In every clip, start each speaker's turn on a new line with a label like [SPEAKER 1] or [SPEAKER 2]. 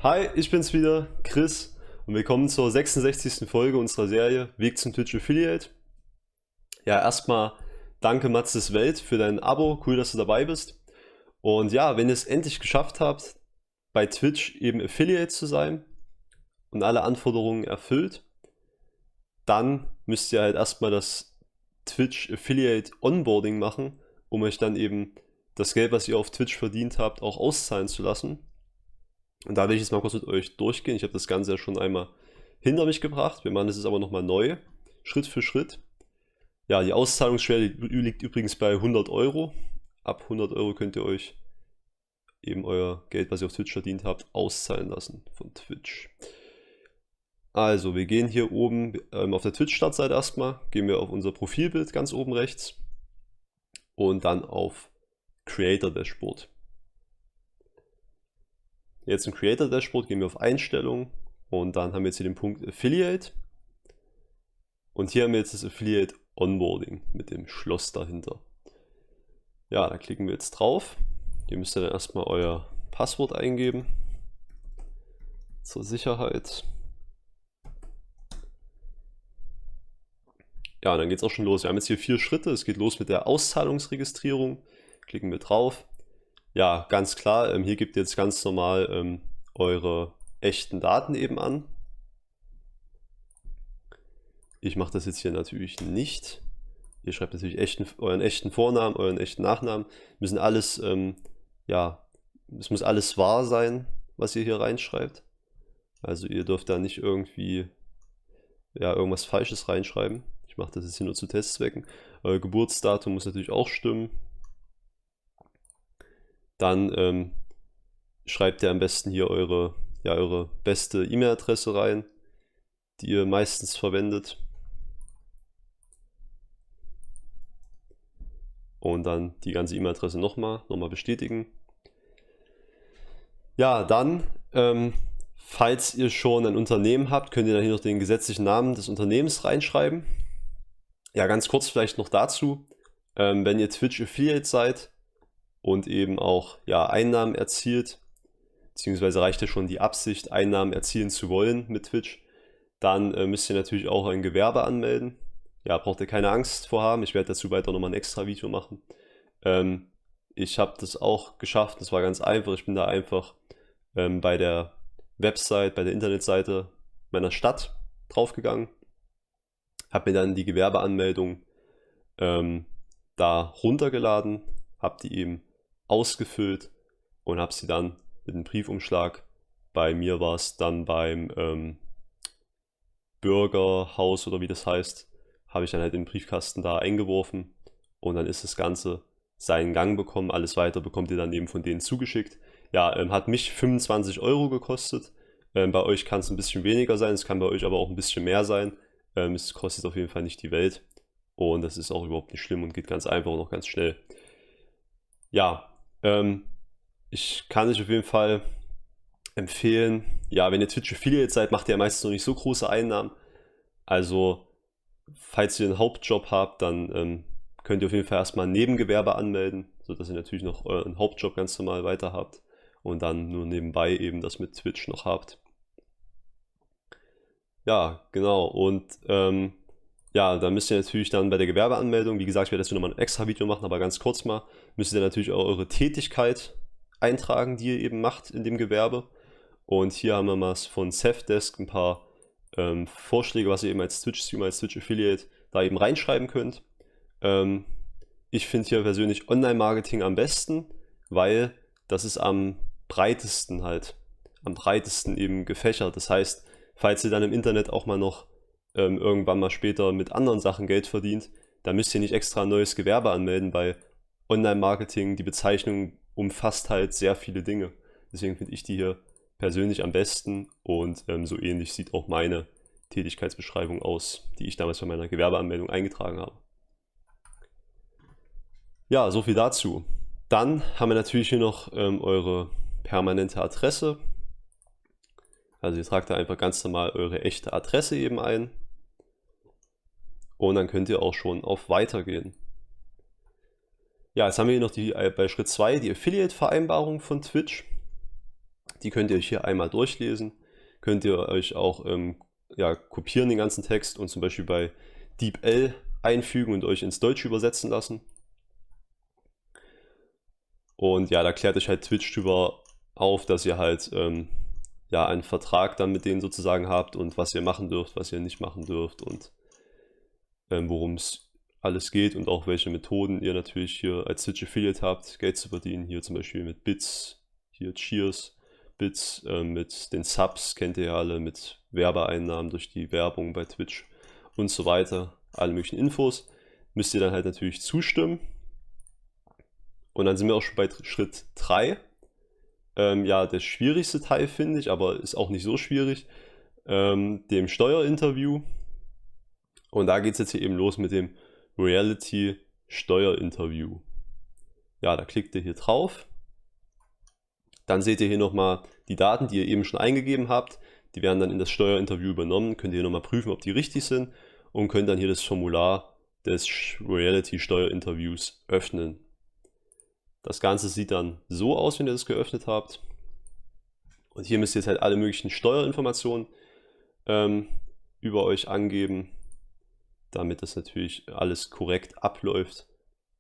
[SPEAKER 1] Hi, ich bin's wieder, Chris, und willkommen zur 66. Folge unserer Serie Weg zum Twitch Affiliate. Ja, erstmal danke Matzes Welt für dein Abo, cool, dass du dabei bist. Und ja, wenn ihr es endlich geschafft habt, bei Twitch eben Affiliate zu sein und alle Anforderungen erfüllt, dann müsst ihr halt erstmal das Twitch Affiliate Onboarding machen, um euch dann eben das Geld, was ihr auf Twitch verdient habt, auch auszahlen zu lassen. Und da will ich jetzt mal kurz mit euch durchgehen. Ich habe das Ganze ja schon einmal hinter mich gebracht. Wir machen das jetzt aber nochmal neu, Schritt für Schritt. Ja, die Auszahlungsschwelle liegt übrigens bei 100 Euro. Ab 100 Euro könnt ihr euch eben euer Geld, was ihr auf Twitch verdient habt, auszahlen lassen von Twitch. Also, wir gehen hier oben auf der Twitch-Startseite erstmal, gehen wir auf unser Profilbild ganz oben rechts und dann auf Creator Dashboard. Jetzt im Creator Dashboard gehen wir auf Einstellungen und dann haben wir jetzt hier den Punkt Affiliate. Und hier haben wir jetzt das Affiliate Onboarding mit dem Schloss dahinter. Ja, da klicken wir jetzt drauf. Hier müsst ihr dann erstmal euer Passwort eingeben. Zur Sicherheit. Ja, dann geht es auch schon los. Wir haben jetzt hier 4 Schritte. Es geht los mit der Auszahlungsregistrierung. Klicken wir drauf. Ja, ganz klar, hier gebt ihr jetzt ganz normal eure echten Daten eben an. Ich mache das jetzt hier natürlich nicht. Ihr schreibt natürlich euren echten Vornamen, euren echten Nachnamen. Müssen alles, ja, es muss alles wahr sein, was ihr hier reinschreibt. Also ihr dürft da nicht irgendwie, ja, irgendwas Falsches reinschreiben. Ich mache das jetzt hier nur zu Testzwecken. Euer Geburtsdatum muss natürlich auch stimmen. Dann schreibt ihr am besten hier eure beste E-Mail-Adresse rein, die ihr meistens verwendet. Und dann die ganze E-Mail-Adresse nochmal bestätigen. Ja, dann, falls ihr schon ein Unternehmen habt, könnt ihr dann hier noch den gesetzlichen Namen des Unternehmens reinschreiben. Ja, ganz kurz vielleicht noch dazu, wenn ihr Twitch Affiliate seid und eben auch Einnahmen erzielt, beziehungsweise reicht ja schon die Absicht, Einnahmen erzielen zu wollen mit Twitch, dann müsst ihr natürlich auch ein Gewerbe anmelden. Ja, braucht ihr keine Angst vor haben, ich werde dazu weiter nochmal ein extra Video machen. Ich habe das auch geschafft, das war ganz einfach, ich bin da einfach bei der Website, bei der Internetseite meiner Stadt draufgegangen, habe mir dann die Gewerbeanmeldung da runtergeladen, habe die eben ausgefüllt und habe sie dann mit einem Briefumschlag, bei mir war es dann beim Bürgerhaus oder wie das heißt, habe ich dann halt den Briefkasten da eingeworfen und dann ist das Ganze seinen Gang bekommen. Alles weiter bekommt ihr dann eben von denen zugeschickt. Ja, hat mich 25 Euro gekostet. Bei euch kann es ein bisschen weniger sein, es kann bei euch aber auch ein bisschen mehr sein. Es kostet auf jeden Fall nicht die Welt und das ist auch überhaupt nicht schlimm und geht ganz einfach und auch ganz schnell. Ja, ich kann euch auf jeden Fall empfehlen, ja, wenn ihr Twitch Affiliate seid, macht ihr ja meistens noch nicht so große Einnahmen. Also, falls ihr einen Hauptjob habt, dann könnt ihr auf jeden Fall erstmal ein Nebengewerbe anmelden, sodass ihr natürlich noch euren Hauptjob ganz normal weiter habt und dann nur nebenbei eben das mit Twitch noch habt. Ja, genau. Und ja, da müsst ihr natürlich dann bei der Gewerbeanmeldung, wie gesagt, ich werde dazu nochmal ein extra Video machen, aber ganz kurz mal, müsst ihr natürlich auch eure Tätigkeit eintragen, die ihr eben macht in dem Gewerbe. Und hier haben wir mal von Safdesk ein paar Vorschläge, was ihr eben als Twitch-Streamer, als Twitch-Affiliate da eben reinschreiben könnt. Ich finde hier persönlich Online-Marketing am besten, weil das ist am breitesten eben gefächert. Das heißt, falls ihr dann im Internet auch mal noch irgendwann mal später mit anderen Sachen Geld verdient, dann müsst ihr nicht extra ein neues Gewerbe anmelden, weil Online-Marketing, die Bezeichnung umfasst halt sehr viele Dinge. Deswegen finde ich die hier persönlich am besten und so ähnlich sieht auch meine Tätigkeitsbeschreibung aus, die ich damals bei meiner Gewerbeanmeldung eingetragen habe. Ja, so viel dazu. Dann haben wir natürlich hier noch eure permanente Adresse. Also ihr tragt da einfach ganz normal eure echte Adresse eben ein. Und dann könnt ihr auch schon auf Weiter gehen. Ja, jetzt haben wir hier noch bei Schritt 2 die Affiliate-Vereinbarung von Twitch. Die könnt ihr euch hier einmal durchlesen. Könnt ihr euch auch ja, kopieren den ganzen Text und zum Beispiel bei DeepL einfügen und euch ins Deutsche übersetzen lassen. Und ja, da klärt euch halt Twitch drüber auf, dass ihr halt ja, einen Vertrag dann mit denen sozusagen habt und was ihr machen dürft, was ihr nicht machen dürft und worum es alles geht und auch welche Methoden ihr natürlich hier als Twitch Affiliate habt, Geld zu verdienen. Hier zum Beispiel mit Bits, hier Cheers, Bits, mit den Subs kennt ihr ja alle, mit Werbeeinnahmen durch die Werbung bei Twitch und so weiter. Alle möglichen Infos. Müsst ihr dann halt natürlich zustimmen. Und dann sind wir auch schon bei Schritt 3. Ja, der schwierigste Teil finde ich, aber ist auch nicht so schwierig, dem Steuerinterview. Und da geht es jetzt hier eben los mit dem Reality-Steuerinterview. Ja, da klickt ihr hier drauf. Dann seht ihr hier nochmal die Daten, die ihr eben schon eingegeben habt. Die werden dann in das Steuerinterview übernommen. Könnt ihr hier nochmal prüfen, ob die richtig sind. Und könnt dann hier das Formular des Reality-Steuerinterviews öffnen. Das Ganze sieht dann so aus, wenn ihr das geöffnet habt. Und hier müsst ihr jetzt halt alle möglichen Steuerinformationen über euch angeben, damit das natürlich alles korrekt abläuft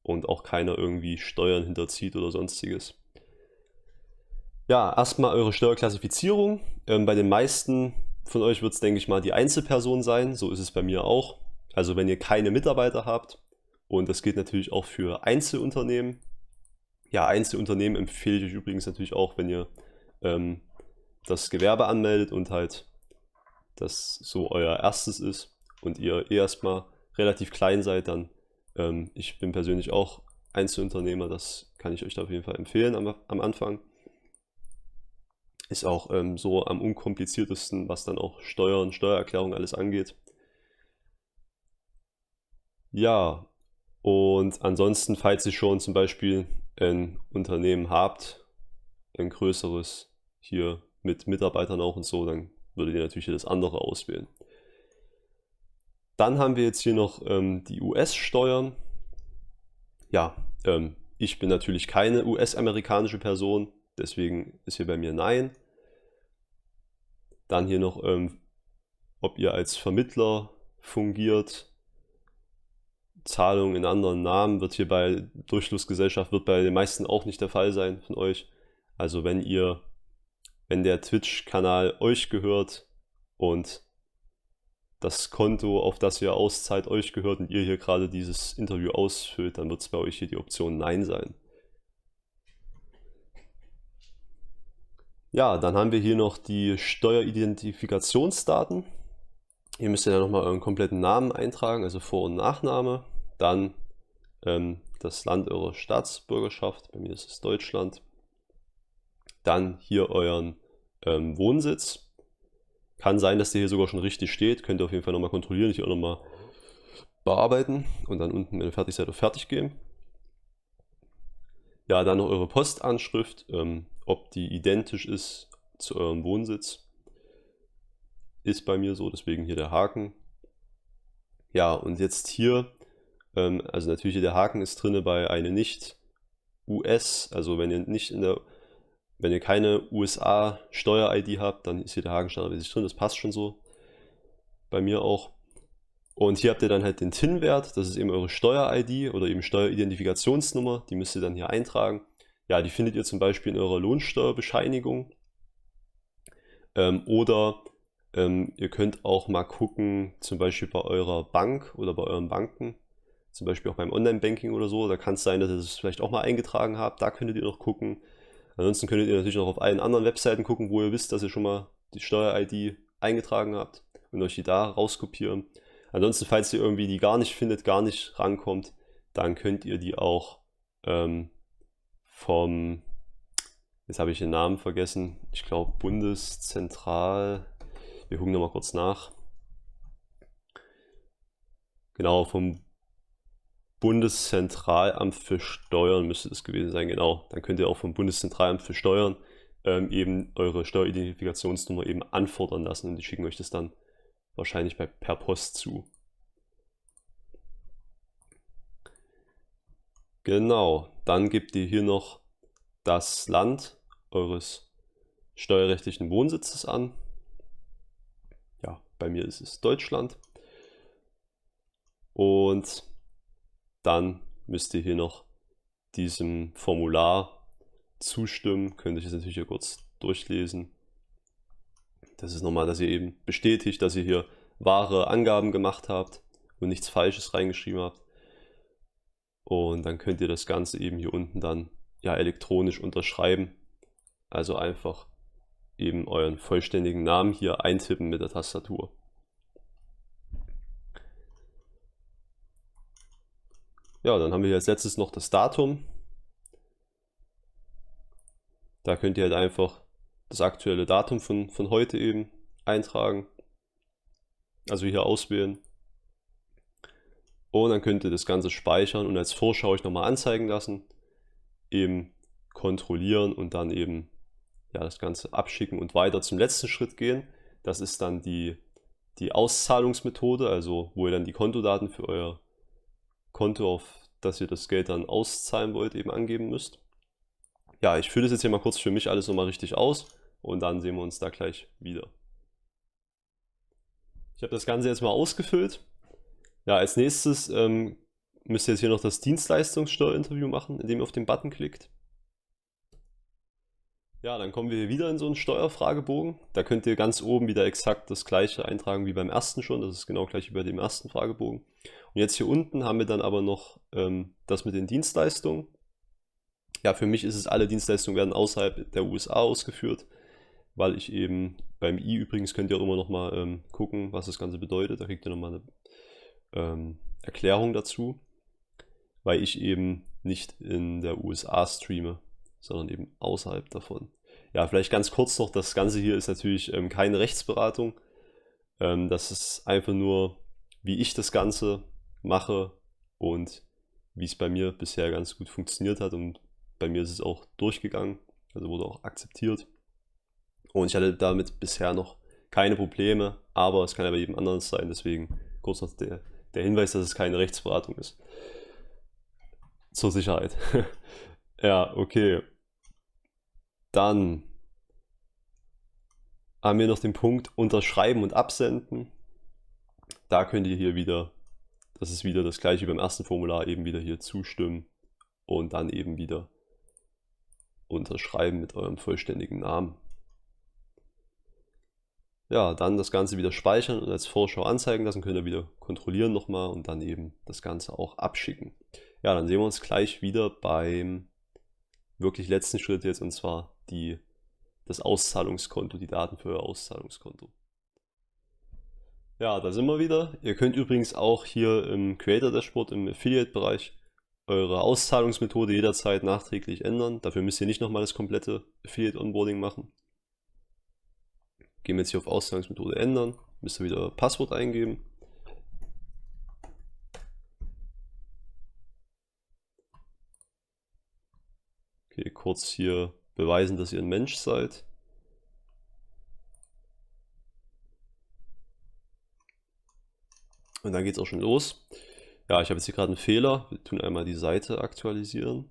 [SPEAKER 1] und auch keiner irgendwie Steuern hinterzieht oder sonstiges. Ja, erstmal eure Steuerklassifizierung. Bei den meisten von euch wird es, denke ich mal, die Einzelperson sein. So ist es bei mir auch. Also wenn ihr keine Mitarbeiter habt, und das gilt natürlich auch für Einzelunternehmen. Ja, Einzelunternehmen empfehle ich euch übrigens natürlich auch, wenn ihr das Gewerbe anmeldet und halt das so euer erstes ist und ihr erstmal relativ klein seid, dann ich bin persönlich auch Einzelunternehmer, das kann ich euch da auf jeden Fall empfehlen am Anfang. Ist auch so am unkompliziertesten, was dann auch Steuern, Steuererklärung alles angeht. Ja, und ansonsten, falls ihr schon zum Beispiel ein Unternehmen habt, ein größeres hier mit Mitarbeitern auch und so, dann würdet ihr natürlich hier das andere auswählen. Dann haben wir jetzt hier noch die US-Steuern. Ja, ich bin natürlich keine US-amerikanische Person, deswegen ist hier bei mir Nein. Dann hier noch, ob ihr als Vermittler fungiert. Zahlung in anderen Namen wird hier bei Durchflussgesellschaft wird bei den meisten auch nicht der Fall sein von euch. Also wenn der Twitch-Kanal euch gehört und das Konto, auf das ihr auszahlt, euch gehört und ihr hier gerade dieses Interview ausfüllt, dann wird es bei euch hier die Option Nein sein. Ja, dann haben wir hier noch die Steueridentifikationsdaten. Hier müsst ihr dann nochmal euren kompletten Namen eintragen, also Vor- und Nachname. Dann das Land eurer Staatsbürgerschaft, bei mir ist es Deutschland. Dann hier euren Wohnsitz. Kann sein, dass der hier sogar schon richtig steht. Könnt ihr auf jeden Fall nochmal kontrollieren. Ich auch nochmal bearbeiten und dann unten, wenn ihr fertig seid, auf Fertig gehen. Ja, dann noch eure Postanschrift, ob die identisch ist zu eurem Wohnsitz. Ist bei mir so, deswegen hier der Haken. Ja, und jetzt hier, also natürlich hier der Haken ist drin bei eine nicht-US, also wenn ihr keine USA-Steuer-ID habt, dann ist hier der Haken standardmäßig drin, das passt schon so. Bei mir auch. Und hier habt ihr dann halt den TIN-Wert, das ist eben eure Steuer-ID oder eben Steueridentifikationsnummer, die müsst ihr dann hier eintragen. Ja, die findet ihr zum Beispiel in eurer Lohnsteuerbescheinigung. Oder ihr könnt auch mal gucken, zum Beispiel bei eurer Bank oder bei euren Banken, zum Beispiel auch beim Online-Banking oder so, da kann es sein, dass ihr das vielleicht auch mal eingetragen habt, da könntet ihr noch gucken. Ansonsten könntet ihr natürlich noch auf allen anderen Webseiten gucken, wo ihr wisst, dass ihr schon mal die Steuer-ID eingetragen habt und euch die da rauskopieren. Ansonsten, falls ihr irgendwie die gar nicht findet, gar nicht rankommt, dann könnt ihr die auch jetzt habe ich den Namen vergessen, ich glaube Bundeszentral, wir gucken nochmal kurz nach. Genau, vom Bundeszentralamt für Steuern müsste das gewesen sein, genau. Dann könnt ihr auch vom Bundeszentralamt für Steuern eben eure Steueridentifikationsnummer eben anfordern lassen und die schicken euch das dann wahrscheinlich per Post zu. Genau, dann gebt ihr hier noch das Land eures steuerrechtlichen Wohnsitzes an. Ja, bei mir ist es Deutschland. Und dann müsst ihr hier noch diesem Formular zustimmen. Könnt ihr jetzt natürlich hier kurz durchlesen. Das ist nochmal, dass ihr eben bestätigt, dass ihr hier wahre Angaben gemacht habt und nichts Falsches reingeschrieben habt. Und dann könnt ihr das Ganze eben hier unten dann ja elektronisch unterschreiben. Also einfach eben euren vollständigen Namen hier eintippen mit der Tastatur. Ja, dann haben wir hier als letztes noch das Datum. Da könnt ihr halt einfach das aktuelle Datum von heute eben eintragen. Also hier auswählen. Und dann könnt ihr das Ganze speichern und als Vorschau euch nochmal anzeigen lassen. Eben kontrollieren und dann eben ja, das Ganze abschicken und weiter zum letzten Schritt gehen. Das ist dann die Auszahlungsmethode, also wo ihr dann die Kontodaten für euer Konto, auf das ihr das Geld dann auszahlen wollt, eben angeben müsst. Ja, ich fülle das jetzt hier mal kurz für mich alles nochmal richtig aus und dann sehen wir uns da gleich wieder. Ich habe das Ganze jetzt mal ausgefüllt. Ja, als nächstes müsst ihr jetzt hier noch das Dienstleistungssteuerinterview machen, indem ihr auf den Button klickt. Ja, dann kommen wir hier wieder in so einen Steuerfragebogen. Da könnt ihr ganz oben wieder exakt das gleiche eintragen wie beim ersten schon. Das ist genau gleich wie bei dem ersten Fragebogen. Und jetzt hier unten haben wir dann aber noch das mit den Dienstleistungen. Ja, für mich ist es, alle Dienstleistungen werden außerhalb der USA ausgeführt, weil ich eben beim I übrigens könnt ihr auch immer noch mal gucken, was das Ganze bedeutet. Da kriegt ihr nochmal eine Erklärung dazu, weil ich eben nicht in der USA streame, sondern eben außerhalb davon. Ja, vielleicht ganz kurz noch, das Ganze hier ist natürlich keine Rechtsberatung. Das ist einfach nur, wie ich das Ganze mache und wie es bei mir bisher ganz gut funktioniert hat. Und bei mir ist es auch durchgegangen, also wurde auch akzeptiert. Und ich hatte damit bisher noch keine Probleme, aber es kann ja bei jedem anderen sein. Deswegen kurz noch der Hinweis, dass es keine Rechtsberatung ist. Zur Sicherheit. Ja, okay. Dann haben wir noch den Punkt Unterschreiben und Absenden. Da könnt ihr hier wieder, das ist wieder das gleiche wie beim ersten Formular, eben wieder hier zustimmen und dann eben wieder unterschreiben mit eurem vollständigen Namen. Ja, dann das Ganze wieder speichern und als Vorschau anzeigen lassen, könnt ihr wieder kontrollieren nochmal und dann eben das Ganze auch abschicken. Ja, dann sehen wir uns gleich wieder beim wirklich letzten Schritt jetzt, und zwar das Auszahlungskonto, die Daten für euer Auszahlungskonto. Ja, da sind wir wieder. Ihr könnt übrigens auch hier im Creator Dashboard im Affiliate-Bereich eure Auszahlungsmethode jederzeit nachträglich ändern. Dafür müsst ihr nicht nochmal das komplette Affiliate-Onboarding machen. Gehen wir jetzt hier auf Auszahlungsmethode ändern. Müsst ihr wieder Passwort eingeben. Okay, kurz hier beweisen, dass ihr ein Mensch seid. Und dann geht es auch schon los. Ja, ich habe jetzt hier gerade einen Fehler. Wir tun einmal die Seite aktualisieren.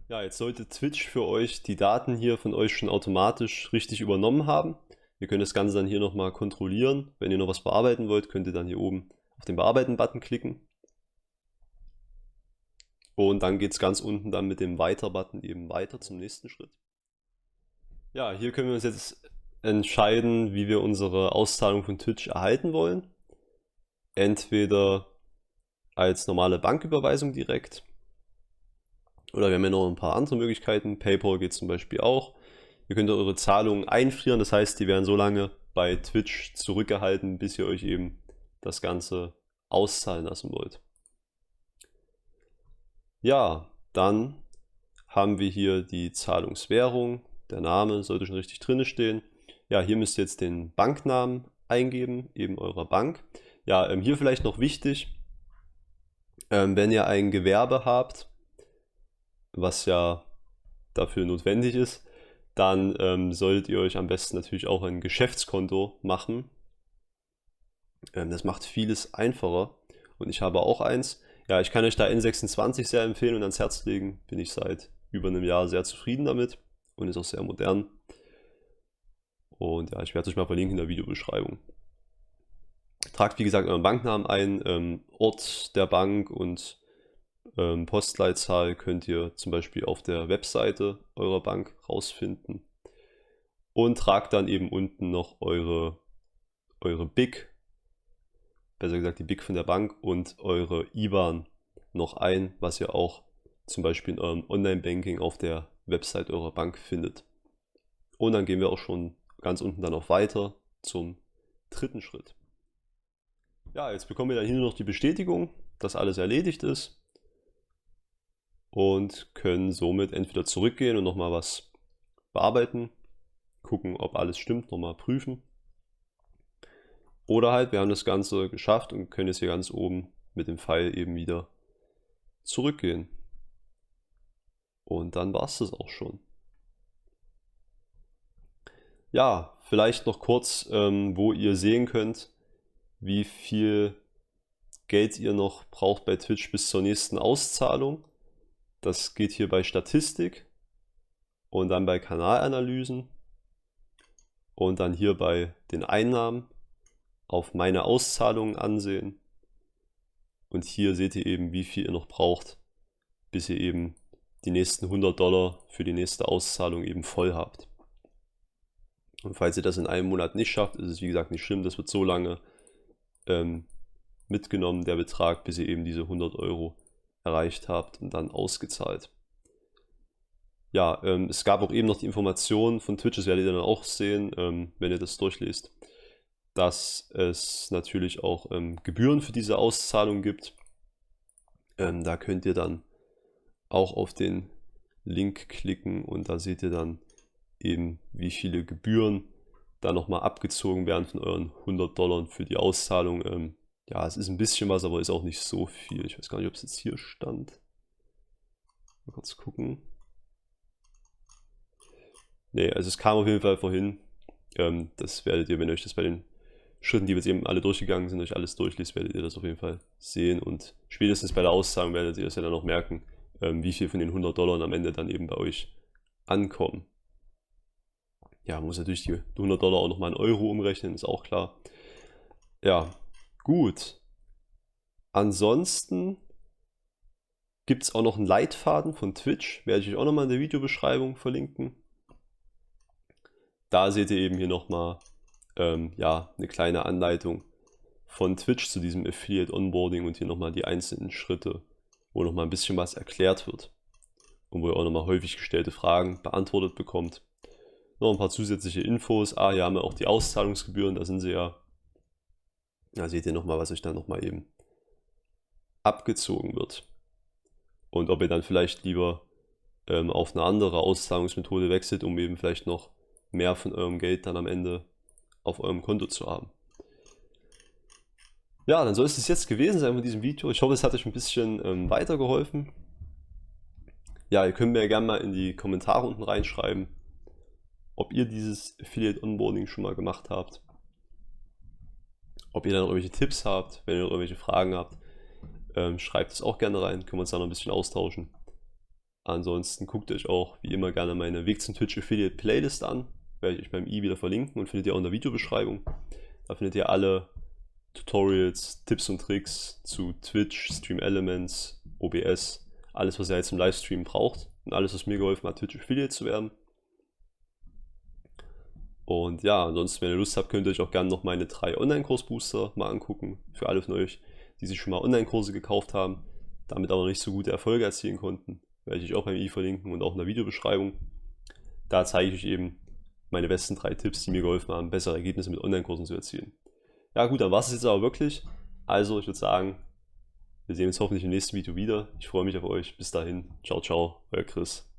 [SPEAKER 1] Ja, jetzt sollte Twitch für euch die Daten hier von euch schon automatisch richtig übernommen haben. Ihr könnt das Ganze dann hier nochmal kontrollieren. Wenn ihr noch was bearbeiten wollt, könnt ihr dann hier oben auf den Bearbeiten-Button klicken. Und dann geht es ganz unten dann mit dem Weiter-Button eben weiter zum nächsten Schritt. Ja, hier können wir uns jetzt entscheiden, wie wir unsere Auszahlung von Twitch erhalten wollen. Entweder als normale Banküberweisung direkt. Oder wir haben ja noch ein paar andere Möglichkeiten. PayPal geht zum Beispiel auch. Ihr könnt eure Zahlungen einfrieren, das heißt, die werden so lange bei Twitch zurückgehalten, bis ihr euch eben das Ganze auszahlen lassen wollt. Ja, dann haben wir hier die Zahlungswährung. Der Name sollte schon richtig drin stehen. Ja, hier müsst ihr jetzt den Banknamen eingeben, eben eurer Bank. Ja, hier vielleicht noch wichtig, wenn ihr ein Gewerbe habt, was ja dafür notwendig ist, dann solltet ihr euch am besten natürlich auch ein Geschäftskonto machen. Das macht vieles einfacher und ich habe auch eins. Ja, ich kann euch da N26 sehr empfehlen und ans Herz legen. Bin ich seit über einem Jahr sehr zufrieden damit und ist auch sehr modern. Und ja, ich werde es euch mal verlinken in der Videobeschreibung. Tragt wie gesagt euren Banknamen ein, Ort der Bank und Postleitzahl könnt ihr zum Beispiel auf der Webseite eurer Bank rausfinden. Und tragt dann eben unten noch eure BIC, besser gesagt die BIC von der Bank und eure IBAN noch ein, was ihr auch zum Beispiel in eurem Online-Banking auf der Website eurer Bank findet. Und dann gehen wir auch schon ganz unten dann noch weiter zum dritten Schritt. Ja, jetzt bekommen wir dann hier nur noch die Bestätigung, dass alles erledigt ist und können somit entweder zurückgehen und nochmal was bearbeiten, gucken, ob alles stimmt, nochmal prüfen. Oder halt, wir haben das Ganze geschafft und können jetzt hier ganz oben mit dem Pfeil eben wieder zurückgehen. Und dann war es das auch schon. Ja, vielleicht noch kurz, wo ihr sehen könnt, wie viel Geld ihr noch braucht bei Twitch bis zur nächsten Auszahlung. Das geht hier bei Statistik und dann bei Kanalanalysen und dann hier bei den Einnahmen auf meine Auszahlungen ansehen. Und hier seht ihr eben, wie viel ihr noch braucht, bis ihr eben die nächsten $100 für die nächste Auszahlung eben voll habt. Und falls ihr das in einem Monat nicht schafft, ist es wie gesagt nicht schlimm, das wird so lange mitgenommen, der Betrag, bis ihr eben diese 100 Euro erreicht habt und dann ausgezahlt. Ja, es gab auch eben noch die Information von Twitch, das werdet ihr dann auch sehen, wenn ihr das durchlest, dass es natürlich auch Gebühren für diese Auszahlung gibt. Da könnt ihr dann auch auf den Link klicken und da seht ihr dann eben, wie viele Gebühren da nochmal abgezogen werden von euren $100 für die Auszahlung. Ja, es ist ein bisschen was, aber ist auch nicht so viel. Ich weiß gar nicht, ob es jetzt hier stand. Mal kurz gucken. Ne, also es kam auf jeden Fall vorhin. Das werdet ihr, wenn ihr euch das bei den Schritten, die wir jetzt eben alle durchgegangen sind, euch alles durchliest, werdet ihr das auf jeden Fall sehen. Und spätestens bei der Auszahlung werdet ihr das ja dann auch merken, wie viel von den $100 am Ende dann eben bei euch ankommen. Ja, man muss natürlich die $100 auch nochmal in Euro umrechnen, ist auch klar. Ja, gut. Ansonsten gibt es auch noch einen Leitfaden von Twitch, werde ich euch auch nochmal in der Videobeschreibung verlinken. Da seht ihr eben hier nochmal ja, eine kleine Anleitung von Twitch zu diesem Affiliate Onboarding und hier nochmal die einzelnen Schritte, wo nochmal ein bisschen was erklärt wird und wo ihr auch nochmal häufig gestellte Fragen beantwortet bekommt. Noch ein paar zusätzliche Infos. Hier haben wir auch die Auszahlungsgebühren, da sind sie ja. Da seht ihr nochmal, was euch dann nochmal eben abgezogen wird. Und ob ihr dann vielleicht lieber auf eine andere Auszahlungsmethode wechselt, um eben vielleicht noch mehr von eurem Geld dann am Ende auf eurem Konto zu haben. Ja, dann soll es jetzt gewesen sein mit diesem Video. Ich hoffe, es hat euch ein bisschen weitergeholfen. Ja, ihr könnt mir ja gerne mal in die Kommentare unten reinschreiben, ob ihr dieses Affiliate Onboarding schon mal gemacht habt. Ob ihr dann noch irgendwelche Tipps habt, wenn ihr noch irgendwelche Fragen habt, schreibt es auch gerne rein, können wir uns da noch ein bisschen austauschen. Ansonsten guckt euch auch wie immer gerne meine Weg zum Twitch Affiliate Playlist an, werde ich euch beim i wieder verlinken und findet ihr auch in der Videobeschreibung. Da findet ihr alle Tutorials, Tipps und Tricks zu Twitch, Stream Elements, OBS, alles was ihr jetzt im Livestream braucht und alles was mir geholfen hat, Twitch Affiliate zu werden. Und ja, ansonsten, wenn ihr Lust habt, könnt ihr euch auch gerne noch meine 3 Online-Kurs-Booster mal angucken. Für alle von euch, die sich schon mal Online-Kurse gekauft haben, damit aber noch nicht so gute Erfolge erzielen konnten. Werde ich euch auch beim i verlinken und auch in der Videobeschreibung. Da zeige ich euch eben meine besten 3 Tipps, die mir geholfen haben, bessere Ergebnisse mit Online-Kursen zu erzielen. Ja gut, dann war es jetzt aber wirklich. Also ich würde sagen, wir sehen uns hoffentlich im nächsten Video wieder. Ich freue mich auf euch. Bis dahin. Ciao, ciao, euer Chris.